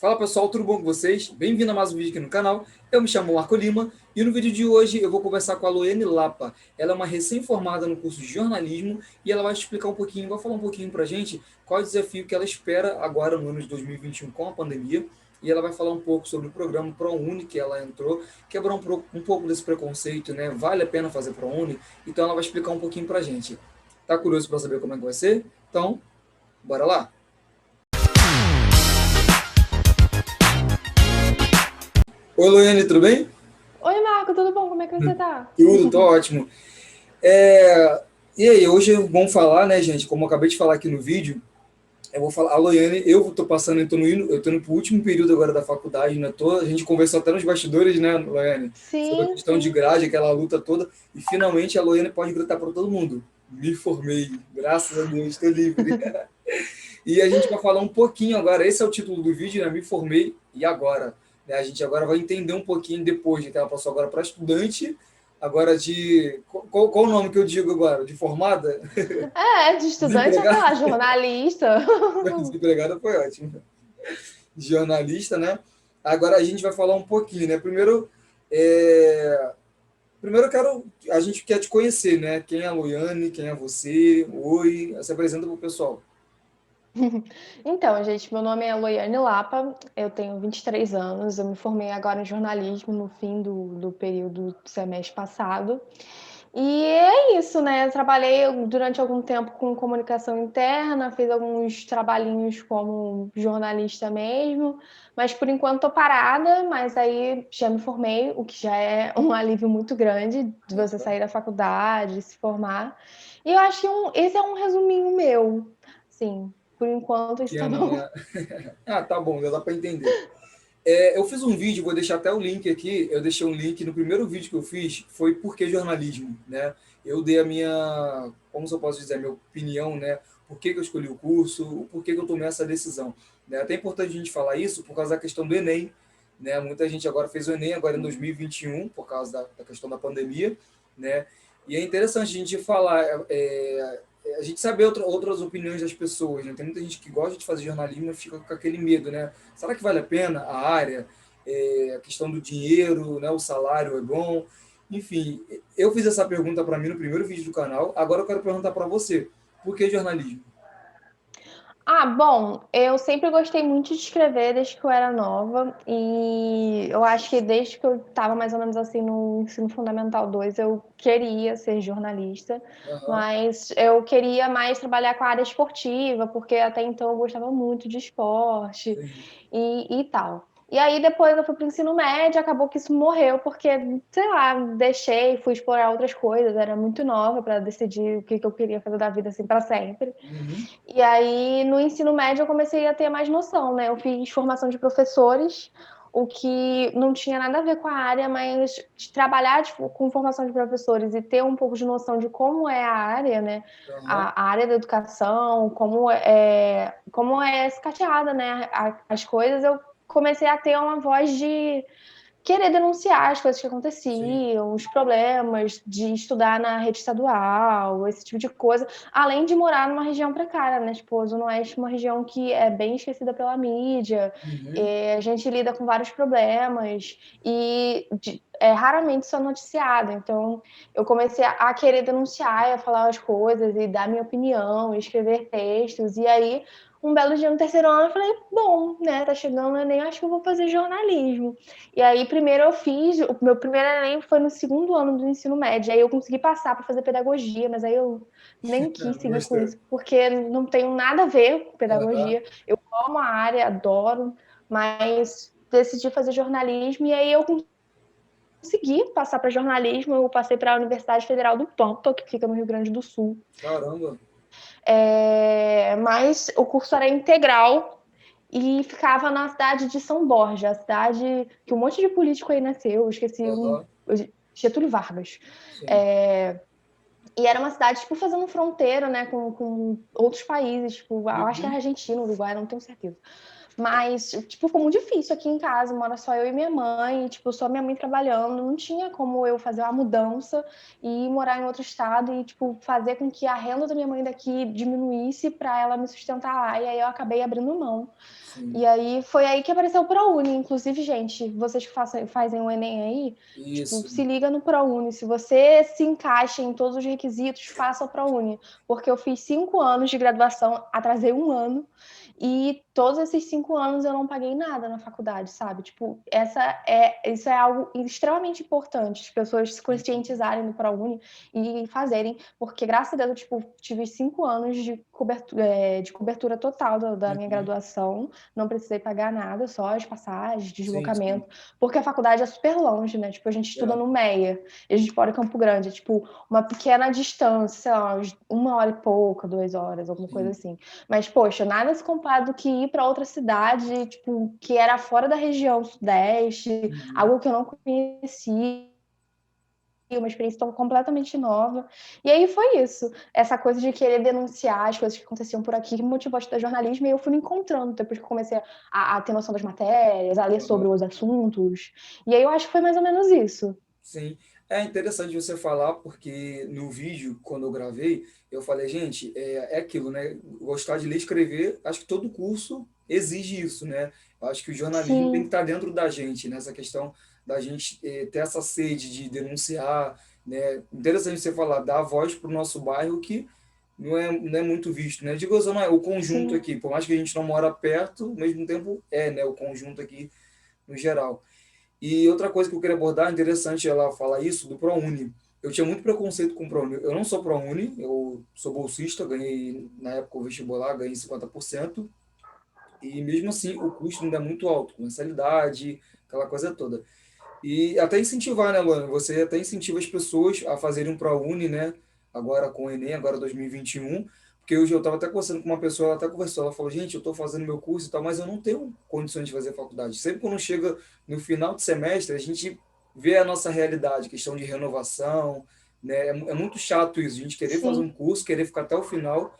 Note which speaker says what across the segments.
Speaker 1: Fala pessoal, tudo bom com vocês? Bem-vindo a mais um vídeo aqui no canal. Eu me chamo Marco Lima e no vídeo de hoje eu vou conversar com a Loiane Lapa. Ela é uma recém-formada no curso de jornalismo e ela vai explicar um pouquinho, vai falar um pouquinho pra gente qual é o desafio que ela espera agora no ano de 2021 com a pandemia. E ela vai falar um pouco sobre o programa ProUni que ela entrou, quebrar um pouco desse preconceito, né? Vale a pena fazer ProUni? Então ela vai explicar um pouquinho pra gente. Tá curioso para saber como é que vai ser? Então, bora lá! Oi, Loiane, tudo bem?
Speaker 2: Oi, Marco, tudo bom? Como é que você tá?
Speaker 1: Tudo, tô ótimo. É, E aí, hoje vamos falar, né, gente? Como eu acabei de falar aqui no vídeo, eu vou falar, a Loiane, eu tô passando, eu tô indo pro último período agora da faculdade, né? A gente conversou até nos bastidores, né, Loiane? Sobre a
Speaker 2: Sim,
Speaker 1: questão de
Speaker 2: sim.
Speaker 1: grade, aquela luta toda, e finalmente a Loiane pode gritar para todo mundo. Me formei, graças a Deus, estou livre. E a gente vai falar um pouquinho agora, esse é o título do vídeo, né? Me formei e agora? Né? A gente agora vai entender um pouquinho depois, que ela passou agora para estudante, agora de. Qual o nome que eu digo agora? De formada?
Speaker 2: De estudante, sei
Speaker 1: Desempregada?
Speaker 2: lá, jornalista.
Speaker 1: Desempregada foi ótimo. De jornalista, né? Agora a gente vai falar um pouquinho, né? Primeiro a gente quer te conhecer, né? Quem é a Loiane, quem é você? Oi, se apresenta para o pessoal.
Speaker 2: Então, gente, meu nome é Loiane Lapa, eu tenho 23 anos, eu me formei agora em jornalismo no fim do período do semestre passado. E é isso, né? Eu trabalhei durante algum tempo com comunicação interna, fiz alguns trabalhinhos como jornalista mesmo, mas por enquanto tô parada, mas aí já me formei, o que já é um alívio muito grande de você sair da faculdade, se formar. E eu acho que esse é um resuminho meu, sim. Por enquanto, isso tá
Speaker 1: Pequeno,
Speaker 2: bom.
Speaker 1: né? Ah, tá bom, já dá para entender. Eu fiz um vídeo, vou deixar até o link aqui. Eu deixei um link no primeiro vídeo que eu fiz, foi por que jornalismo, né? Eu dei a minha, como se eu posso dizer, a minha opinião, né? Por que eu escolhi o curso, o porquê que eu tomei essa decisão. Né? Até é importante a gente falar isso por causa da questão do Enem, né? Muita gente agora fez o Enem agora em 2021 por causa da questão da pandemia, né? E é interessante a gente falar, a gente saber outras opiniões das pessoas, né? Tem muita gente que gosta de fazer jornalismo e fica com aquele medo, né? Será que vale a pena a área? A questão do dinheiro, né? O salário é bom? Enfim, eu fiz essa pergunta para mim no primeiro vídeo do canal. Agora eu quero perguntar para você: por que jornalismo?
Speaker 2: Bom, eu sempre gostei muito de escrever desde que eu era nova e eu acho que desde que eu estava mais ou menos assim no ensino fundamental 2 eu queria ser jornalista,
Speaker 1: Aham,
Speaker 2: mas eu queria mais trabalhar com a área esportiva, porque até então eu gostava muito de esporte
Speaker 1: sim.
Speaker 2: e tal. E aí depois eu fui para o ensino médio, acabou que isso morreu, porque, sei lá, deixei, fui explorar outras coisas, era muito nova para decidir o que eu queria fazer da vida assim para sempre.
Speaker 1: Uhum,
Speaker 2: E aí, no ensino médio, eu comecei a ter mais noção, né? Eu fiz formação de professores, o que não tinha nada a ver com a área, mas de trabalhar tipo, com formação de professores e ter um pouco de noção de como é a área, né?
Speaker 1: aham,
Speaker 2: A área da educação, como é escateada, né? As coisas, eu comecei a ter uma voz de querer denunciar as coisas que
Speaker 1: sim.
Speaker 2: aconteciam, os problemas de estudar na rede estadual, esse tipo de coisa, além de morar numa região precária, né? Tipo, a Zona Oeste é uma região que é bem esquecida pela mídia,
Speaker 1: Uhum,
Speaker 2: a gente lida com vários problemas e é raramente só noticiado. Então, eu comecei a querer denunciar, a falar as coisas e dar minha opinião, escrever textos, e aí um belo dia no terceiro ano eu falei, bom, né, tá chegando o Enem, acho que eu vou fazer jornalismo. E aí, primeiro eu fiz, o meu primeiro Enem foi no segundo ano do ensino médio, aí eu consegui passar para fazer pedagogia, mas aí eu nem quis
Speaker 1: não
Speaker 2: seguir com
Speaker 1: gostei.
Speaker 2: isso, porque não tenho nada a ver com
Speaker 1: Aham,
Speaker 2: pedagogia. Eu amo a área, adoro, mas decidi fazer jornalismo e aí eu consegui passar para jornalismo, eu passei para a Universidade Federal do Pampa, que fica no Rio Grande do Sul.
Speaker 1: caramba.
Speaker 2: Mas o curso era integral e ficava na cidade de São Borja, a cidade que um monte de político aí nasceu, eu esqueci
Speaker 1: Aham,
Speaker 2: Getúlio Vargas.
Speaker 1: sim.
Speaker 2: É, e era uma cidade, tipo, fazendo fronteira, né, com outros países, tipo, eu acho que era
Speaker 1: Uhum,
Speaker 2: Argentina, Uruguai, não tenho certeza. Mas, tipo, ficou muito difícil aqui em casa, mora só eu e minha mãe, tipo, só minha mãe trabalhando, não tinha como eu fazer uma mudança e morar em outro estado e, tipo, fazer com que a renda da minha mãe daqui diminuísse para ela me sustentar lá, e aí eu acabei abrindo mão.
Speaker 1: Sim.
Speaker 2: E aí foi aí que apareceu o ProUni. Inclusive, gente, vocês que fazem o Enem aí, tipo,
Speaker 1: Isso.
Speaker 2: se liga no ProUni. Se você se encaixa em todos os requisitos, faça o ProUni. Porque eu fiz 5 anos de graduação, atrasei um ano, e todos esses 5 anos eu não paguei nada na faculdade, sabe? Tipo, isso é algo extremamente importante, as pessoas se conscientizarem do ProUni e fazerem, porque graças a Deus eu, tipo, tive 5 anos de cobertura total da minha
Speaker 1: Uhum.
Speaker 2: graduação, não precisei pagar nada, só as passagens,
Speaker 1: Sim, sim.
Speaker 2: deslocamento, porque a faculdade é super longe, né? Tipo, a gente estuda
Speaker 1: É.
Speaker 2: no Meia, e a gente mora em Campo Grande, é tipo uma pequena distância, sei lá, 1 hora e pouca, 2 horas, alguma coisa
Speaker 1: Sim.
Speaker 2: assim. Mas, poxa, nada se compara do que ir para outra cidade, tipo, que era fora da região sudeste,
Speaker 1: Uhum.
Speaker 2: algo que eu não conhecia, uma experiência tão completamente nova. E aí foi isso, essa coisa de querer denunciar as coisas que aconteciam por aqui, que me motivou a estudar jornalismo, e eu fui me encontrando depois que eu comecei a ter noção das matérias, a ler sobre os assuntos. E aí eu acho que foi mais ou menos isso.
Speaker 1: Sim, é interessante você falar, porque no vídeo, quando eu gravei, eu falei, gente, é aquilo, né? Gostar de ler e escrever, acho que todo curso exige isso, né? Eu acho que o jornalismo tem que
Speaker 2: Sim,
Speaker 1: estar dentro da gente, né? Essa questão da gente ter essa sede de denunciar, né? Interessante você falar, dar voz para o nosso bairro que não é muito visto, né? Digo, Zona, o conjunto
Speaker 2: sim,
Speaker 1: aqui, por mais que a gente não mora perto, ao mesmo tempo né? O conjunto aqui no geral. E outra coisa que eu queria abordar, interessante ela falar isso, do ProUni. Eu tinha muito preconceito com o ProUni. Eu não sou ProUni, eu sou bolsista, ganhei, na época, o vestibular, ganhei 50%, e mesmo assim o custo ainda é muito alto, com mensalidade, aquela coisa toda. E até incentivar, né, Luana? Você até incentiva as pessoas a fazerem um ProUni, né? Agora com o Enem, agora 2021. Porque hoje eu estava até conversando com uma pessoa, ela até conversou, ela falou, gente, eu estou fazendo meu curso e tal, mas eu não tenho condições de fazer faculdade. Sempre quando chega no final de semestre, a gente vê a nossa realidade, questão de renovação, né? É muito chato isso, a gente querer fazer
Speaker 2: sim.
Speaker 1: um curso, querer ficar até o final.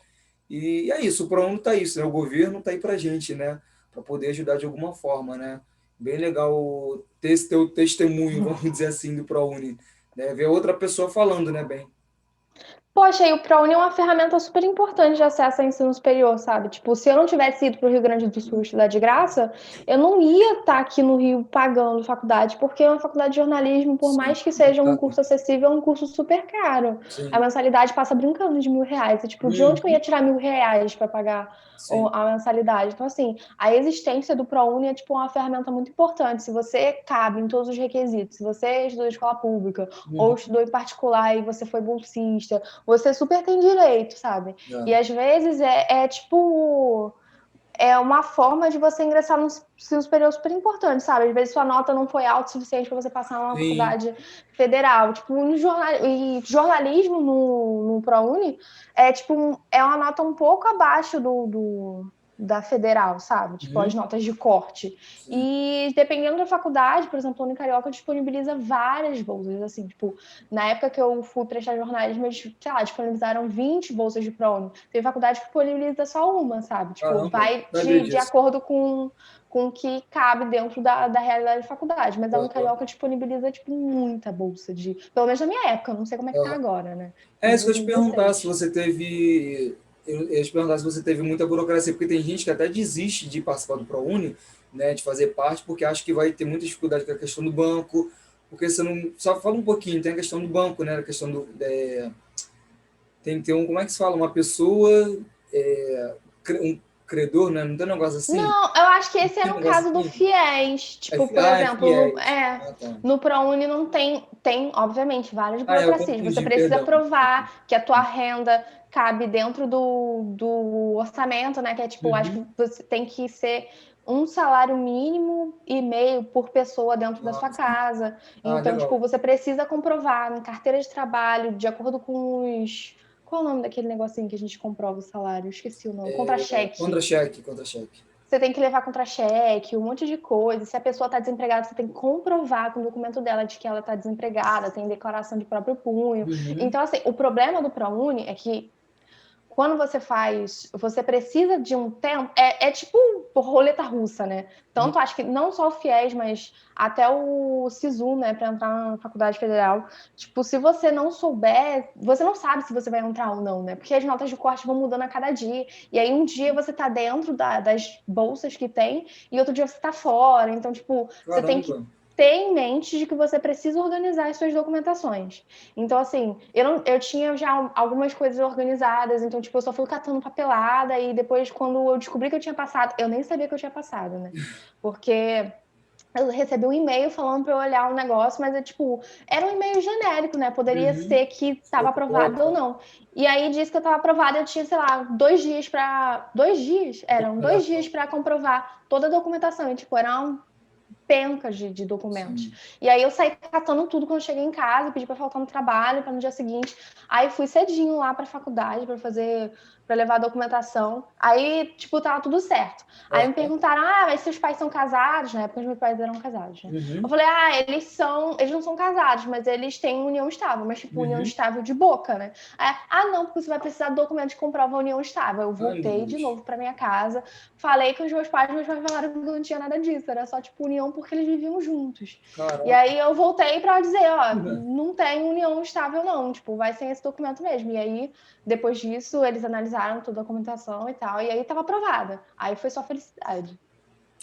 Speaker 1: E é isso, o ProUni está isso, né? O governo está aí para a gente, né? Para poder ajudar de alguma forma, né? Bem legal ter esse teu testemunho, vamos dizer assim, do ProUni, né? Ver outra pessoa falando, né, bem?
Speaker 2: Poxa, e o ProUni é uma ferramenta super importante de acesso ao ensino superior, sabe? Tipo, se eu não tivesse ido para o Rio Grande do Sul estudar de graça, eu não ia estar aqui no Rio pagando faculdade, porque uma faculdade de jornalismo, por
Speaker 1: Sim,
Speaker 2: mais que seja um
Speaker 1: exato.
Speaker 2: curso acessível, é um curso super caro. A
Speaker 1: Sim.
Speaker 2: mensalidade passa brincando de R$ 1.000. E, tipo, de onde que eu ia
Speaker 1: Uhum.
Speaker 2: tirar R$ 1.000 para pagar
Speaker 1: Sim.
Speaker 2: a mensalidade? Então, assim, a existência do ProUni é, tipo, uma ferramenta muito importante. Se você cabe em todos os requisitos, se você estudou em escola pública ou
Speaker 1: Uhum.
Speaker 2: estudou em particular e você foi bolsista, você super tem direito, sabe? E
Speaker 1: É.
Speaker 2: às vezes tipo. É uma forma de você ingressar no ensino superior super importante, sabe? Às vezes sua nota não foi alta o suficiente para você passar numa
Speaker 1: Sim.
Speaker 2: faculdade federal. Tipo, e jornalismo no ProUni é tipo é uma nota um pouco abaixo da federal, sabe? Tipo, as
Speaker 1: Uhum.
Speaker 2: notas de corte.
Speaker 1: Sim.
Speaker 2: E dependendo da faculdade, por exemplo, a Unicarioca disponibiliza várias bolsas, assim, tipo, na época que eu fui prestar jornalismo, eles, sei lá, disponibilizaram 20 bolsas de ProUni. Tem faculdade que disponibiliza só uma, sabe? Tipo,
Speaker 1: Caramba,
Speaker 2: vai
Speaker 1: sabia
Speaker 2: de
Speaker 1: disso.
Speaker 2: acordo com o que cabe dentro da realidade da faculdade. Mas a
Speaker 1: Aham.
Speaker 2: Unicarioca disponibiliza, tipo, muita bolsa de. Pelo menos na minha época, não sei como é que tá
Speaker 1: Aham.
Speaker 2: agora, né?
Speaker 1: É
Speaker 2: Em
Speaker 1: isso que eu ia te perguntar, se
Speaker 2: 2026.
Speaker 1: você teve. Eu ia te perguntar se você teve muita burocracia, porque tem gente que até desiste de participar do ProUni, né, de fazer parte, porque acha que vai ter muita dificuldade com a questão do banco, porque você não. Só fala um pouquinho, tem a questão do banco, né? A questão do. Tem que ter um. Como é que se fala? Uma pessoa. Um credor, né? Não tem um negócio assim?
Speaker 2: Não, eu acho que esse é
Speaker 1: Tem um
Speaker 2: no
Speaker 1: negócio
Speaker 2: caso do
Speaker 1: assim?
Speaker 2: FIES. Tipo, por
Speaker 1: É
Speaker 2: exemplo,
Speaker 1: fiéis. Ah, tá.
Speaker 2: no ProUni não tem, obviamente, várias
Speaker 1: Ah, eu
Speaker 2: burocracias. Você
Speaker 1: confundi,
Speaker 2: precisa
Speaker 1: perdão.
Speaker 2: provar que a tua renda cabe dentro do orçamento, né? Que é tipo, acho
Speaker 1: Uhum.
Speaker 2: que você tem que ser um salário mínimo e meio por pessoa dentro da
Speaker 1: Ah,
Speaker 2: sua
Speaker 1: sim.
Speaker 2: casa.
Speaker 1: Ah,
Speaker 2: Então, tipo,
Speaker 1: legal.
Speaker 2: você precisa comprovar em carteira de trabalho, de acordo com os. Qual é o nome daquele negocinho que a gente comprova o salário? Eu esqueci o nome. Contra-cheque.
Speaker 1: Contra-cheque, contra-cheque.
Speaker 2: Você tem que levar contra-cheque, um monte de coisa. Se a pessoa está desempregada, você tem que comprovar com o documento dela de que ela está desempregada, tem declaração de próprio punho.
Speaker 1: Uhum.
Speaker 2: Então, assim, o problema do ProUni é que quando você faz, você precisa de um tempo, é tipo roleta russa, né? Tanto acho que não só o FIES, mas até o SISU, né, para entrar na faculdade federal. Tipo, se você não souber, você não sabe se você vai entrar ou não, né? Porque as notas de corte vão mudando a cada dia. E aí um dia você tá dentro das bolsas que tem e outro dia você tá fora. Então, tipo, você tem que
Speaker 1: Caramba.
Speaker 2: ter em mente de que você precisa organizar as suas documentações. Então, assim, eu tinha já algumas coisas organizadas, então, tipo, eu só fui catando papelada e depois, quando eu descobri que eu tinha passado, eu nem sabia que eu tinha passado, né? Porque eu recebi um e-mail falando para eu olhar um negócio, mas era um e-mail genérico, né? Poderia
Speaker 1: Uhum.
Speaker 2: ser que estava
Speaker 1: Outro
Speaker 2: aprovado ou
Speaker 1: foco.
Speaker 2: não. E aí disse que eu estava aprovada, eu tinha, sei lá, 2 dias para. 2 dias? Eram 2 dias para comprovar toda a documentação. E, tipo, era pencas de documentos.
Speaker 1: Sim.
Speaker 2: E aí eu saí catando tudo quando cheguei em casa, pedi para faltar no trabalho, para no dia seguinte. Aí fui cedinho lá para a faculdade para levar a documentação. Aí, tipo, tava tudo certo. Aí me
Speaker 1: Aham.
Speaker 2: perguntaram: mas seus pais são casados? Na época os meus pais eram casados, né? Eu
Speaker 1: Uhum.
Speaker 2: falei: eles não são casados, mas eles têm união estável, mas tipo, união
Speaker 1: Uhum.
Speaker 2: estável de boca, né? Aí, não, porque você vai precisar de documento que comprova a união estável. Eu
Speaker 1: Ai, meu
Speaker 2: voltei de
Speaker 1: Deus.
Speaker 2: novo para minha casa. Falei com os meus pais falaram que não tinha nada disso, era só tipo união porque eles viviam juntos. E
Speaker 1: Caraca.
Speaker 2: aí eu voltei para dizer, não tem união estável não, tipo, vai sem esse documento mesmo. E aí, depois disso, eles analisaram toda a documentação e tal, e aí tava aprovada. Aí foi só felicidade.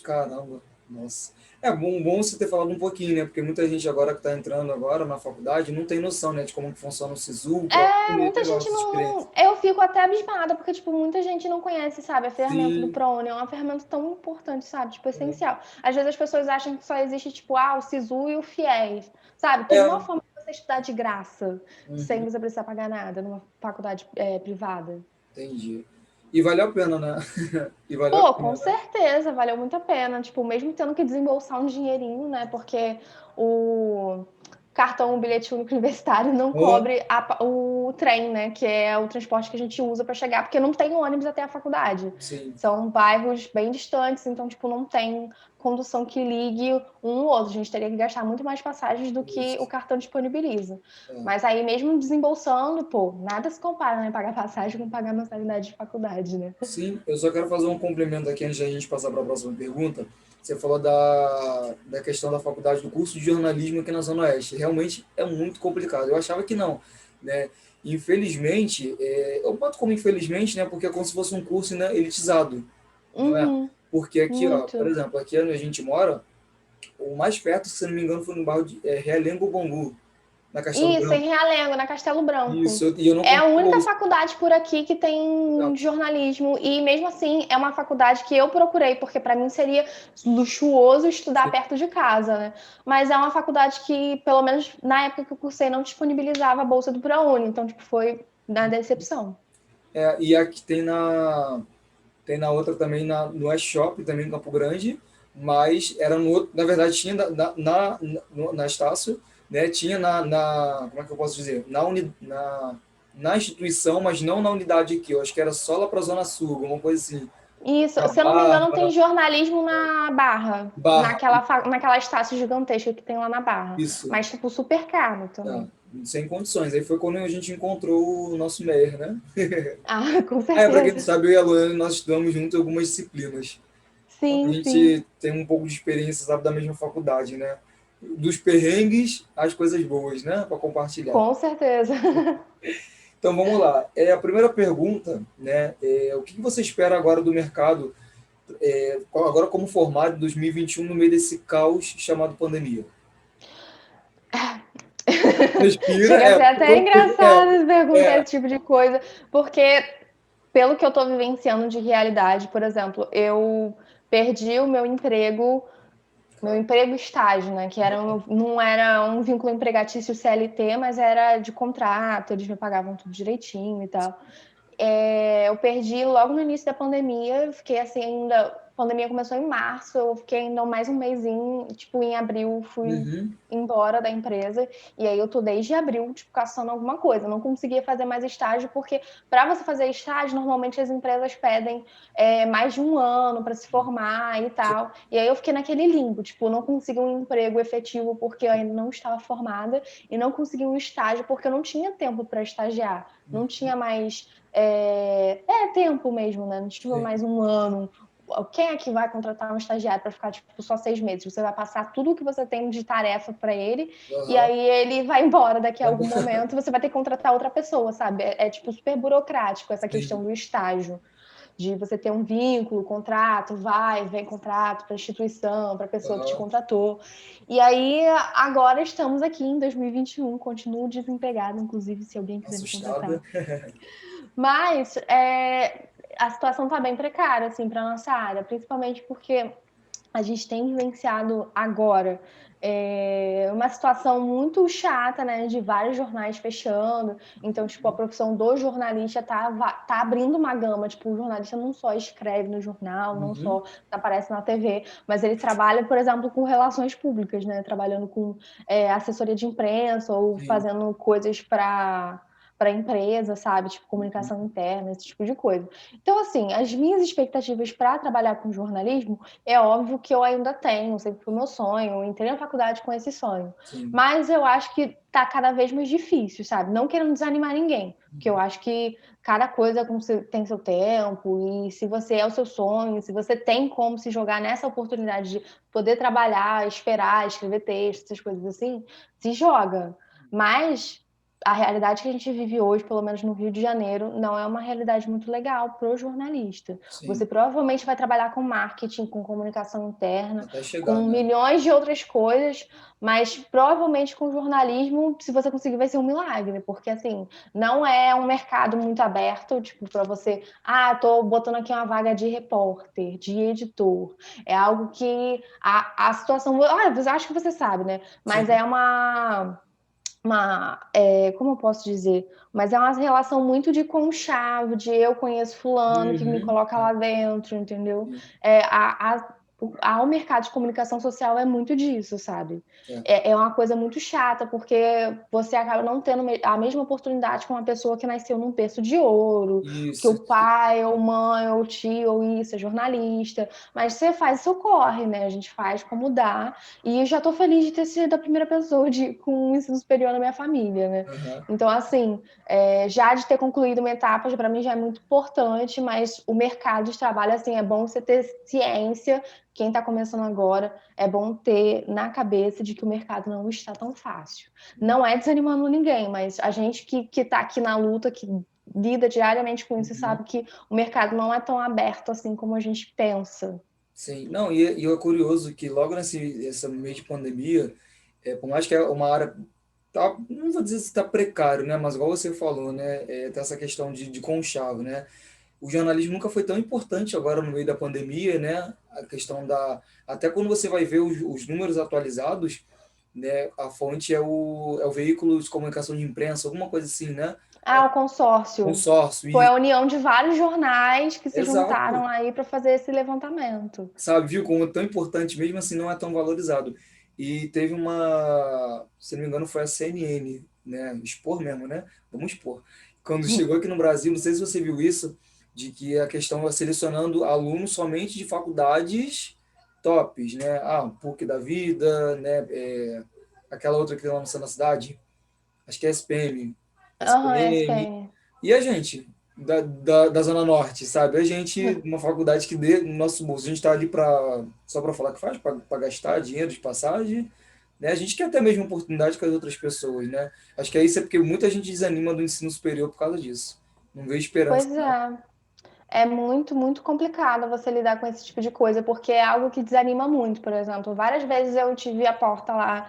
Speaker 1: Caramba. Nossa. É bom você ter falado um pouquinho, né? Porque muita gente agora que está entrando agora na faculdade não tem noção, né, de como que funciona o SISU, o ProUni. É
Speaker 2: Muita
Speaker 1: legal
Speaker 2: gente
Speaker 1: essa experiência.
Speaker 2: não. Eu fico até abismada, porque, tipo, muita gente não conhece, sabe, a ferramenta do
Speaker 1: Sim.
Speaker 2: ProUni. É uma ferramenta tão importante, sabe? Tipo,
Speaker 1: É.
Speaker 2: essencial. Às vezes as pessoas acham que só existe, tipo, o SISU e o FIES, sabe? Tem uma
Speaker 1: É.
Speaker 2: forma de você estudar de graça, sem
Speaker 1: Uhum.
Speaker 2: você precisar pagar nada, numa faculdade privada.
Speaker 1: Entendi. E valeu a pena, né? E valeu a
Speaker 2: Pô, com
Speaker 1: pena, né?
Speaker 2: certeza, valeu muito a pena. Tipo, mesmo tendo que desembolsar um dinheirinho, né? Porque o cartão, o bilhete único universitário não
Speaker 1: Ó,
Speaker 2: cobre o trem, né? Que é o transporte que a gente usa para chegar, porque não tem ônibus até a faculdade.
Speaker 1: sim.
Speaker 2: São bairros bem distantes, então, tipo, não tem condução que ligue um no outro. A gente teria que gastar muito mais passagens do que o
Speaker 1: Isso.
Speaker 2: cartão disponibiliza.
Speaker 1: É.
Speaker 2: Mas aí, mesmo desembolsando, pô, nada se compara, né? Pagar passagem com pagar mensalidade de faculdade, né?
Speaker 1: Sim, eu só quero fazer um complemento aqui antes da gente passar para a próxima pergunta. Você falou da questão da faculdade do curso de jornalismo aqui na Zona Oeste. Realmente é muito complicado. Eu achava que não, né? Infelizmente, eu boto como infelizmente, né? Porque é como se fosse um curso, né, elitizado, não é?
Speaker 2: Uhum,
Speaker 1: Porque aqui, ó, por
Speaker 2: muito.
Speaker 1: exemplo, aqui onde a gente mora, o mais perto, se não me engano, foi no bairro de Realengo Bangu, na Castelo
Speaker 2: Isso,
Speaker 1: Branco.
Speaker 2: em Realengo, na Castelo Branco.
Speaker 1: Isso, e eu não
Speaker 2: É a
Speaker 1: comprei
Speaker 2: única
Speaker 1: bolsa.
Speaker 2: faculdade por aqui que tem
Speaker 1: Exato.
Speaker 2: jornalismo e mesmo assim é uma faculdade que eu procurei porque para mim seria luxuoso estudar
Speaker 1: Sim.
Speaker 2: perto de casa, né? Mas é uma faculdade que, pelo menos na época que eu cursei, não disponibilizava a bolsa do ProUni, então tipo foi na decepção.
Speaker 1: E aqui tem na outra também, no West Shop, também em Campo Grande, mas era no outro, na verdade tinha na Estácio, né, tinha como é que eu posso dizer? Na instituição, mas não na unidade aqui, eu acho que era só lá para a Zona Sul, alguma coisa assim,
Speaker 2: Isso,
Speaker 1: na
Speaker 2: se eu não me engano, tem
Speaker 1: Barra,
Speaker 2: jornalismo na Barra,
Speaker 1: Barra,
Speaker 2: naquela estácio gigantesca que tem lá na Barra,
Speaker 1: isso,
Speaker 2: mas tipo super caro
Speaker 1: tá,
Speaker 2: também.
Speaker 1: sem condições. Aí foi quando a gente encontrou o nosso Meyer, né?
Speaker 2: Ah, com
Speaker 1: Para quem não
Speaker 2: certeza.
Speaker 1: sabe, eu e a Luana, nós estudamos juntos algumas disciplinas. Então, a
Speaker 2: Sim, sim.
Speaker 1: gente tem um pouco de experiência, sabe, da mesma faculdade, né? Dos perrengues às coisas boas, né? Para compartilhar.
Speaker 2: Com certeza.
Speaker 1: Então, vamos lá. A primeira pergunta, né? O que você espera agora do mercado, agora como formado em 2021, no meio desse caos chamado pandemia? Respira,
Speaker 2: Chega a ser até engraçado perguntar
Speaker 1: é,
Speaker 2: esse tipo de coisa, porque pelo que eu tô vivenciando de realidade, por exemplo, eu perdi o meu emprego estágio, né? Que não era um vínculo empregatício CLT, mas era de contrato, eles me pagavam tudo direitinho e tal. Eu perdi logo no início da pandemia, fiquei assim ainda pandemia começou em março, eu fiquei ainda mais um mesinho, tipo, em abril fui
Speaker 1: Uhum.
Speaker 2: embora da empresa, e aí eu tô desde abril, tipo, caçando alguma coisa. Eu não conseguia fazer mais estágio, porque para você fazer estágio, normalmente as empresas pedem mais de um ano para se formar e
Speaker 1: Sim.
Speaker 2: tal. E aí eu fiquei naquele limbo, tipo, não consegui um emprego efetivo porque eu ainda não estava formada, e não consegui um estágio porque eu não tinha tempo para estagiar. Não tinha mais tempo mesmo, né? Não tinha
Speaker 1: Sim.
Speaker 2: mais um ano. Quem é que vai contratar um estagiário para ficar tipo, só 6 meses? Você vai passar tudo o que você tem de tarefa para ele, e
Speaker 1: Aham.
Speaker 2: aí ele vai embora daqui a algum momento, você vai ter que contratar outra pessoa, sabe? Tipo super burocrático essa questão
Speaker 1: Sim.
Speaker 2: do estágio, de você ter um vínculo, contrato, vai, vem contrato para a instituição, para a pessoa que te
Speaker 1: Aham.
Speaker 2: contratou. E aí, agora estamos aqui em 2021, continuo desempregada, inclusive, se alguém quiser me contratar.
Speaker 1: Assustada.
Speaker 2: Mas a situação está bem precária, assim, para a nossa área, principalmente porque a gente tem vivenciado agora uma situação muito chata, né, de vários jornais fechando. Então, tipo, a profissão do jornalista tá abrindo uma gama. Tipo, o jornalista não só escreve no jornal, não
Speaker 1: Uhum.
Speaker 2: só aparece na TV, mas ele trabalha, por exemplo, com relações públicas, né, trabalhando com assessoria de imprensa ou
Speaker 1: Sim.
Speaker 2: fazendo coisas para empresa, sabe? Tipo, comunicação interna, esse tipo de coisa. Então, assim, as minhas expectativas para trabalhar com jornalismo é óbvio que eu ainda tenho, sempre foi meu sonho, eu entrei na faculdade com esse sonho.
Speaker 1: Sim.
Speaker 2: Mas eu acho que tá cada vez mais difícil, sabe? Não querendo desanimar ninguém, porque eu acho que cada coisa tem seu tempo, e se você é o seu sonho, se você tem como se jogar nessa oportunidade de poder trabalhar, esperar, escrever texto, essas coisas assim, se joga. Mas a realidade que a gente vive hoje, pelo menos no Rio de Janeiro, não é uma realidade muito legal para o jornalista.
Speaker 1: Sim.
Speaker 2: Você provavelmente vai trabalhar com marketing, com comunicação interna,
Speaker 1: Até chegar,
Speaker 2: com
Speaker 1: né?
Speaker 2: milhões de outras coisas, mas provavelmente com jornalismo, se você conseguir, vai ser um milagre, porque assim, não é um mercado muito aberto, tipo, para você, tô botando aqui uma vaga de repórter, de editor. É algo que a situação, eu acho que você sabe, né? Mas
Speaker 1: Sim.
Speaker 2: é como eu posso dizer? Mas é uma relação muito de conchavo, de eu conheço fulano que me
Speaker 1: Uhum.
Speaker 2: coloca
Speaker 1: É.
Speaker 2: lá dentro, entendeu?
Speaker 1: Sim.
Speaker 2: O mercado de comunicação social é muito disso, sabe?
Speaker 1: É.
Speaker 2: É uma coisa muito chata, porque você acaba não tendo a mesma oportunidade com uma pessoa que nasceu num berço de ouro, que
Speaker 1: Isso.
Speaker 2: o pai, ou mãe, ou tio, ou isso, é jornalista. Mas você faz o seu corre, né? A gente faz como dá. E eu já tô feliz de ter sido a primeira pessoa com o ensino superior na minha família, né?
Speaker 1: Aham.
Speaker 2: Então, assim, já de ter concluído uma etapa, para mim já é muito importante, mas o mercado de trabalho, assim, é bom você ter ciência. Quem está começando agora, é bom ter na cabeça de que o mercado não está tão fácil. Não é desanimando ninguém, mas a gente que está aqui na luta, que lida diariamente com isso,
Speaker 1: Uhum.
Speaker 2: sabe que o mercado não é tão aberto assim como a gente pensa.
Speaker 1: Sim. Não, e é curioso que logo essa mês de pandemia, por mais que é uma área, tá, não vou dizer se está precário, né? Mas igual você falou, né? Tem essa questão de conchavo, né? O jornalismo nunca foi tão importante agora no meio da pandemia, né? A questão da. Até quando você vai ver os números atualizados, né? A fonte é o veículo de comunicação de imprensa, alguma coisa assim, né?
Speaker 2: O consórcio.
Speaker 1: Consórcio,
Speaker 2: Foi
Speaker 1: e
Speaker 2: a união de vários jornais que se
Speaker 1: exato.
Speaker 2: juntaram aí para fazer esse levantamento.
Speaker 1: Sabe, viu como é tão importante, mesmo assim não é tão valorizado. E teve se não me engano, foi a CNN, né? Expor mesmo, né? Vamos expor. Quando chegou aqui no Brasil, não sei se você viu isso, de que a questão é selecionando alunos somente de faculdades tops, né? PUC da vida, né? Aquela outra que lança na cidade, acho que é SPM.
Speaker 2: Aham,
Speaker 1: SPM.
Speaker 2: SPM.
Speaker 1: E a gente, da Zona Norte, sabe? A gente, uma faculdade que dê no nosso bolso, a gente está ali só para falar que faz, para gastar dinheiro de passagem, né? A gente quer ter a mesma oportunidade que as outras pessoas, né? Acho que é isso, porque muita gente desanima do ensino superior por causa disso. Não vê esperança,
Speaker 2: Pois
Speaker 1: não.
Speaker 2: é. É muito, muito complicado você lidar com esse tipo de coisa, porque é algo que desanima muito, por exemplo. Várias vezes eu tive a porta lá,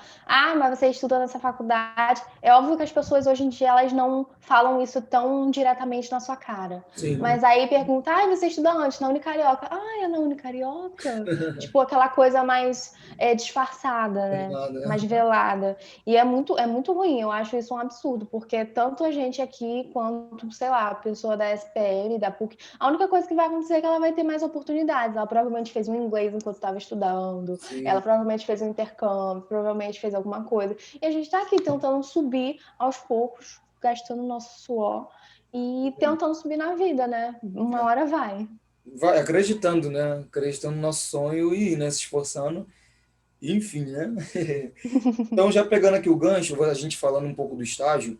Speaker 2: mas você estuda nessa faculdade. É óbvio que as pessoas hoje em dia elas não falam isso tão diretamente na sua cara.
Speaker 1: Sim.
Speaker 2: Mas aí pergunta, você estuda onde? Na Unicarioca. É na Unicarioca? Tipo, aquela coisa mais disfarçada, né?
Speaker 1: Nada,
Speaker 2: Mais
Speaker 1: né?
Speaker 2: velada. E é muito ruim, eu acho isso um absurdo, porque tanto a gente aqui quanto, sei lá, a pessoa da SPM, da PUC, a única coisa que vai acontecer é que ela vai ter mais oportunidades. Ela provavelmente fez um inglês enquanto estava estudando, ela
Speaker 1: Sim.
Speaker 2: provavelmente fez um intercâmbio, provavelmente fez alguma coisa. E a gente está aqui tentando subir aos poucos, gastando nosso suor e tentando subir na vida, né? Uma hora vai.
Speaker 1: Vai acreditando, né? Acreditando no nosso sonho e, né, se esforçando. Enfim, né? Então, já pegando aqui o gancho, a gente falando um pouco do estágio,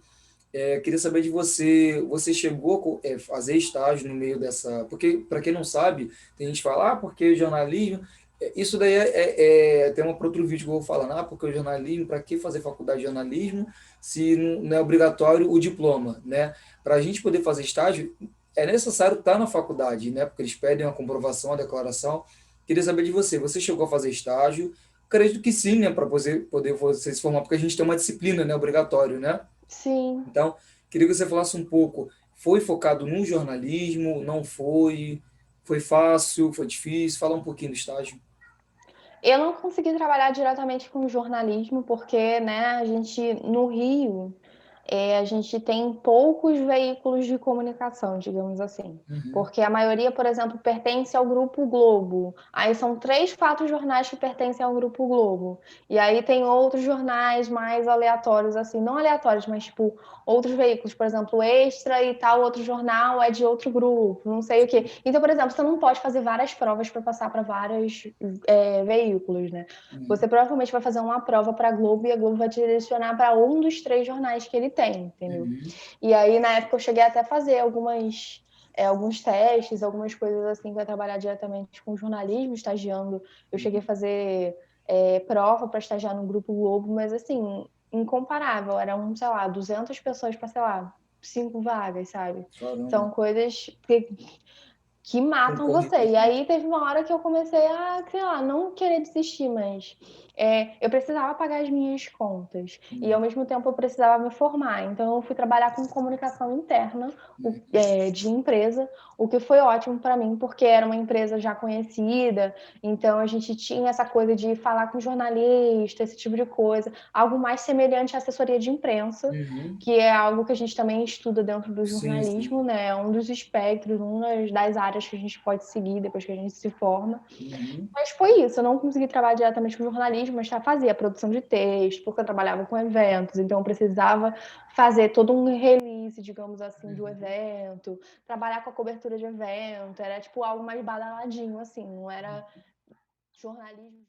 Speaker 1: queria saber de você, você chegou a fazer estágio no meio dessa... Porque, para quem não sabe, tem gente que fala, porque jornalismo... Isso daí tem uma para outro vídeo que eu vou falando, porque o jornalismo, para que fazer faculdade de jornalismo se não é obrigatório o diploma, né? Para a gente poder fazer estágio, é necessário estar na faculdade, né? Porque eles pedem uma comprovação, uma declaração. Queria saber de você, você chegou a fazer estágio? Acredito que sim, né? Para poder você se formar, porque a gente tem uma disciplina, né? Obrigatório, né?
Speaker 2: Sim.
Speaker 1: Então, queria que você falasse um pouco, foi focado no jornalismo, não foi? Foi fácil, foi difícil? Fala um pouquinho do estágio.
Speaker 2: Eu não consegui trabalhar diretamente com jornalismo, porque, né, a gente, no Rio, a gente tem poucos veículos de comunicação, digamos assim.
Speaker 1: Uhum,
Speaker 2: Porque a maioria, por exemplo, pertence ao Grupo Globo. Aí são 3, 4 jornais que pertencem ao Grupo Globo. E aí tem outros jornais mais aleatórios, assim, não aleatórios, mas tipo, outros veículos, por exemplo, Extra e tal, outro jornal é de outro grupo, não sei o quê. Então, por exemplo, você não pode fazer várias provas para passar para vários veículos, né?
Speaker 1: uhum,
Speaker 2: Você provavelmente vai fazer uma prova para a Globo e a Globo vai te direcionar para um dos 3 jornais que ele tem, entendeu?
Speaker 1: uhum,
Speaker 2: E aí, na época, eu cheguei até a fazer alguns testes, algumas coisas assim, para trabalhar diretamente com jornalismo, estagiando. Eu cheguei a
Speaker 1: uhum.
Speaker 2: fazer prova para estagiar no Grupo Globo, mas assim, incomparável. Eram, sei lá, 200 pessoas para, sei lá, 5 vagas, sabe?
Speaker 1: Caramba,
Speaker 2: São coisas que matam você.
Speaker 1: concorrido.
Speaker 2: E aí teve uma hora que eu comecei a, sei lá, não querer desistir, mas eu precisava pagar as minhas contas. E ao
Speaker 1: Uhum,
Speaker 2: mesmo tempo eu precisava me formar. Então eu fui trabalhar com comunicação interna de empresa, o que foi ótimo para mim, porque era uma empresa já conhecida. Então a gente tinha essa coisa de falar com jornalista, esse tipo de coisa. Algo mais semelhante à assessoria de imprensa,
Speaker 1: uhum.
Speaker 2: que é algo que a gente também estuda dentro do
Speaker 1: Sim, sim.
Speaker 2: jornalismo, né? É um dos espectros, uma das áreas que a gente pode seguir depois que a gente se forma.
Speaker 1: Uhum,
Speaker 2: Mas foi isso, eu não consegui trabalhar diretamente com jornalismo, mas fazia produção de texto, porque eu trabalhava com eventos, então eu precisava fazer todo um release, digamos assim, do
Speaker 1: uhum.
Speaker 2: evento, trabalhar com a cobertura de evento, era tipo algo mais badaladinho, assim, não era jornalismo.